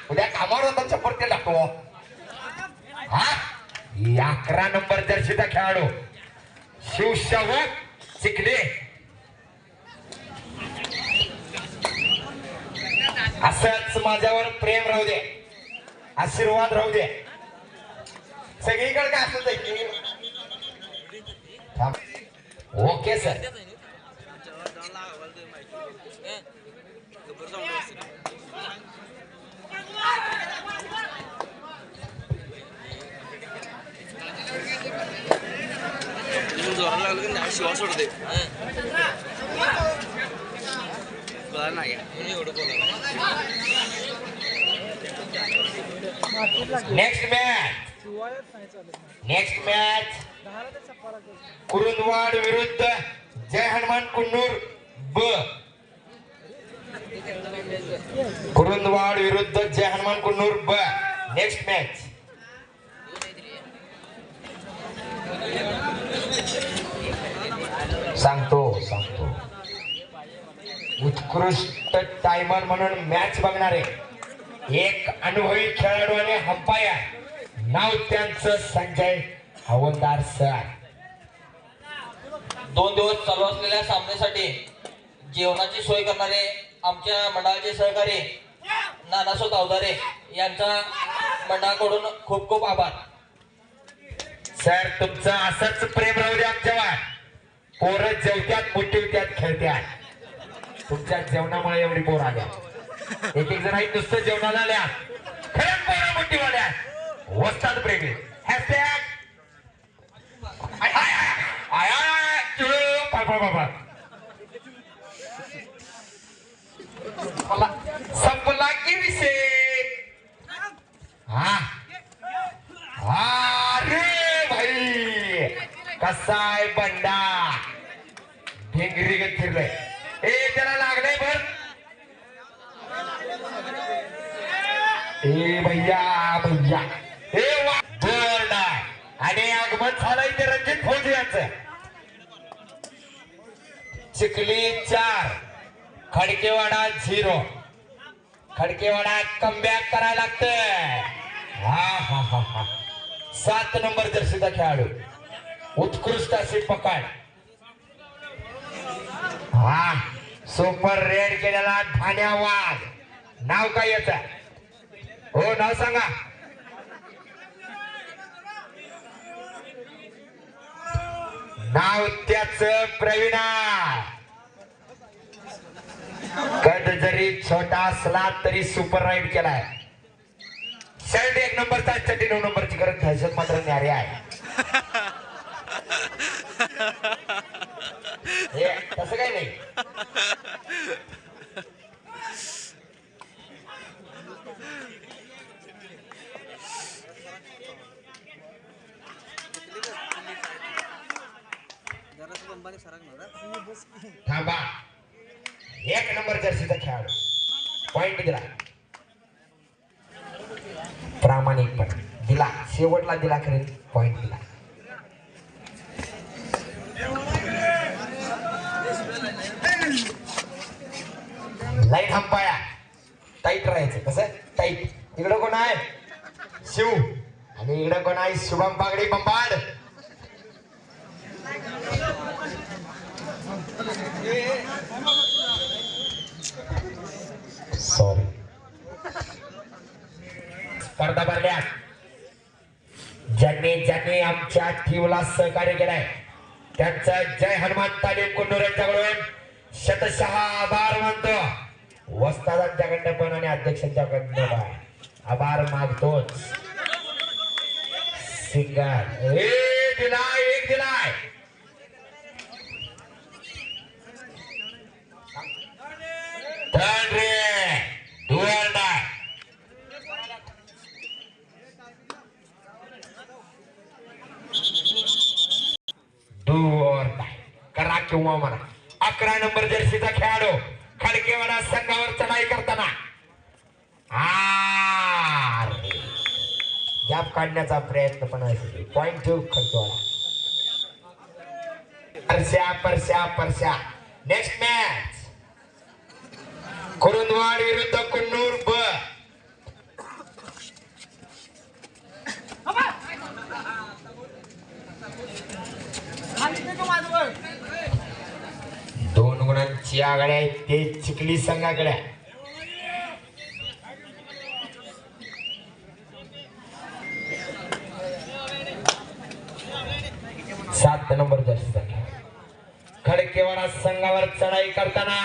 उद्या कामावर होता चप्पल ते टाकतो. हा 11 नंबर जर्सीचा खेळाडू शिवसेवक चिखले. असंच माझ्यावर प्रेम राहू दे, आशीर्वाद राहू दे सगळीकडे. काय असंच आहे की ओके सर. जोराला लागलं की शिवा सोडते. नेक्स्ट मॅच कुरुंदवाड विरुद्ध जय हनुमान कुन्नूर ब. कुरुंदवाड विरुद्ध जय हनुमान कुन्नूर ब. Next match. सांगतो उत्कृष्ट टायमर म्हणून मॅच बघणारे एक अनुभवी खेळाडू आणि अंपायर. नाव त्यांचं संजय हवलदार सर. 2 दिवस चालू असलेल्या सामन्यासाठी जेवणाची सोय करणारे आमच्या मंडळाचे सहकारी नानासो तावदारे यांचा मंडळाकडून खूप खूप आभार. सर तुमचं असंच प्रेम राहू दे आमच्यावर. पोरं जेवत्यात मोठीवत्यात खेळत्यात. तुमच्या जेवणामुळे एवढी पोर आल्या. एक जण आहेत नुसतं जेवणाला आल्या खरंच पोरं मोठी वाल्या वस्ताद प्रेमी. हॅशटॅग संपला की विषय. हा अरे भाई कसाय बंडा ढेंगरी गत फिरलाय. ए त्याला लागलंय भर. ए भैया हे बोर्ड आणि आगमन झालंय ते रणजित फौज यांचं. चिखली 4 खडकेवाडा 0. खडकेवाडा कमबॅक करायला लागतंय. हा 7 नंबर जर्सीचा खेळाडू उत्कृष्ट अशी पकड. हा सुपर रेड केलेला ठाण्या वाघ. नाव काय याचं? हो नाव सांगा. नाव त्याच प्रवीणा. कद जरी छोटा असला तरी सुपर राईड केलाय. शर्ट 1 नंबरचा, चड्डी 9 नंबरची करत दहशत मात्र न्यारी आहे. हे तसं काही नाही. थांबा. 1 नंबर जर्सीचा खेळाडू पॉइंट दिला. प्रामाणिकपणे दिला. शेवटला दिला खरे पॉइंट दिला. लाईट हंपाया टाईट राहायचं. कसं टाईट. इकडं कोण आहे? शिव. आणि इकडं कोण आहे? शुभम बागडे बंबाड. सॉरी. स्पर्धा भरल्यात ज्यांनी आमच्या टीमला सहकार्य केलाय त्यांचं जय हनुमान तालीम कुन्नूर यांच्याकडून शतशः आभार मानतो. वस्तादांच्याकडनं पण आणि अध्यक्षांच्याकडनं पण आभार मागतोच. सिंगर एक दिलाय. करा किंवा म्हणा. 11 नंबर जर्सीचा खेळाडू खडकेवाडा संघावर चढाई करताना गॅप काढण्याचा प्रयत्न पण आहे. पॉइंट ठेवू खडकेवाडा. परश्या. नेक्स्ट मॅच कुरुंदवाड विरुद्ध कुन्नूर ब. दोन गुणांची आघाडी आहे ते चिखली संघाकडे. 7 नंबर जर्सी संघ खडकेवाडा संघावर चढाई करताना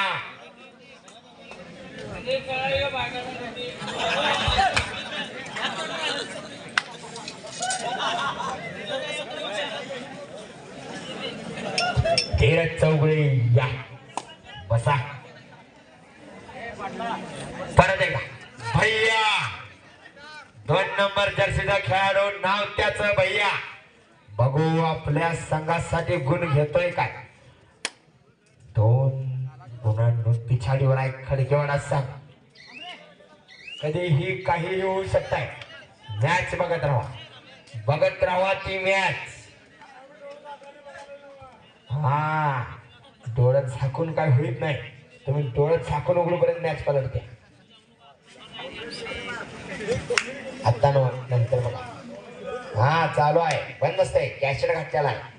धीरज चौगुळे या बसा. परत एकदा भैया 2 नंबर जर्सीचा खेळाडू नाव त्याचं भैया. बघू आपल्या संघासाठी गुण घेतोय काय. 2 गुणांनी पिछाडीवर आहे खडकेवाडा संघ. कधीही काहीही होऊ शकताय. मॅच बघत राहा ती मॅच. हा डोळ्यात झाकून काय होत नाही. तुम्ही डोळ्यात झाकून उघडूपर्यंत मॅच पलटते. आता नंतर बघा. हा चालू आहे बंद नसतंय. कॅसेट घातलेला आहे.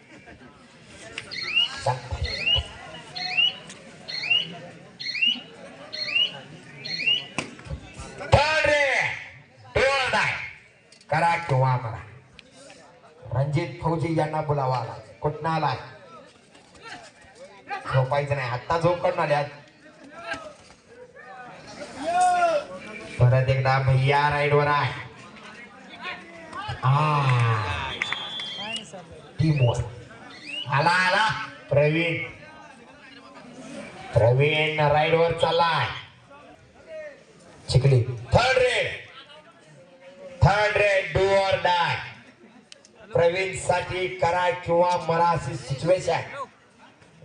करा किंवा करा. रणजित फौजी यांना बोलावा आला. कुठं आलाय. झोपायचं नाही. आता झोप काढून आल्यात. परत एकदा भैया राईडवर आहे. टीमवर आला प्रवीण राईडवर चाललाय. Chikhli third raid do or die. Praveen साठी करा किंवा मरा अशी सिच्युएशन.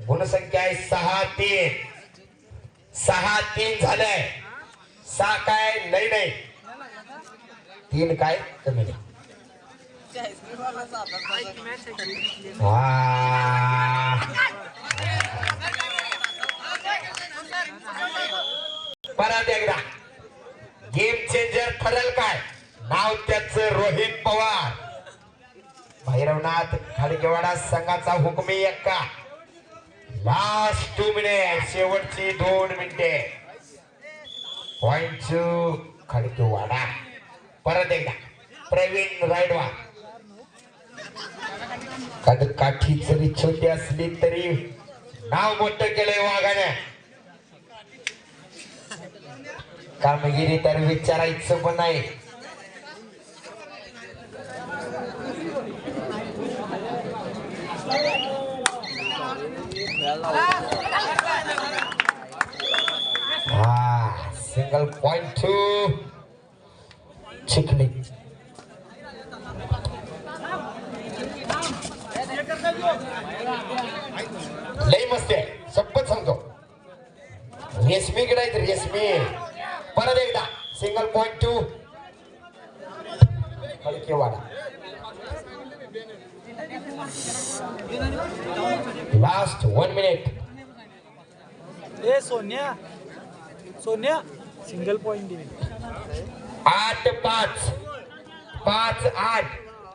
गुणसंख्या आहे 6-3 झालंय. 6 काय नाही 3 काय कमी नाही. परत एकदा गेम चेंजर ठरेल काय. नाव त्याचं रोहित पवार. भैरवनाथ खडकेवाडा संघाचा हुकमी एक्का. Last 2 minute. शेवटची 2 मिनिटे. पॉइंट खडकेवाडा. परत एकदा प्रवीण राईडवा. काठी जरी छोटी असली तरी नाव मोठं केलंय वाघाने. कामगिरी तर विचारायचं पण नाही. Single point to Chikhli. लई मस्त आहे. शपथ सांगतो. रेशमीकडे आहेत रेशमी. परत एकदा single point to Khadkewada. Last 1 minute. ए सोन्या सिंगल पॉइंट दिली. 8-5 5-8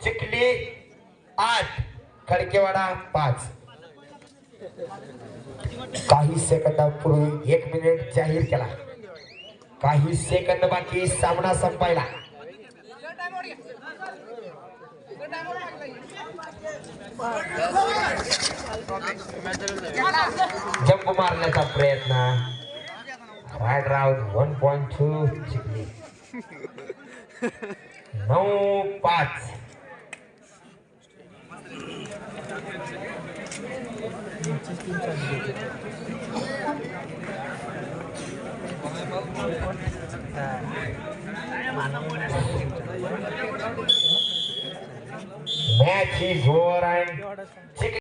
चिखली 8 खडकेवाडा 5. काही सेकंदापूर्वी 1 मिनिट जाहीर केला. काही सेकंद बाकी सामना संपायला. जंप मारण्याचा प्रयत्न. Right round 1.2 Chikhli. 9-5. Match is over and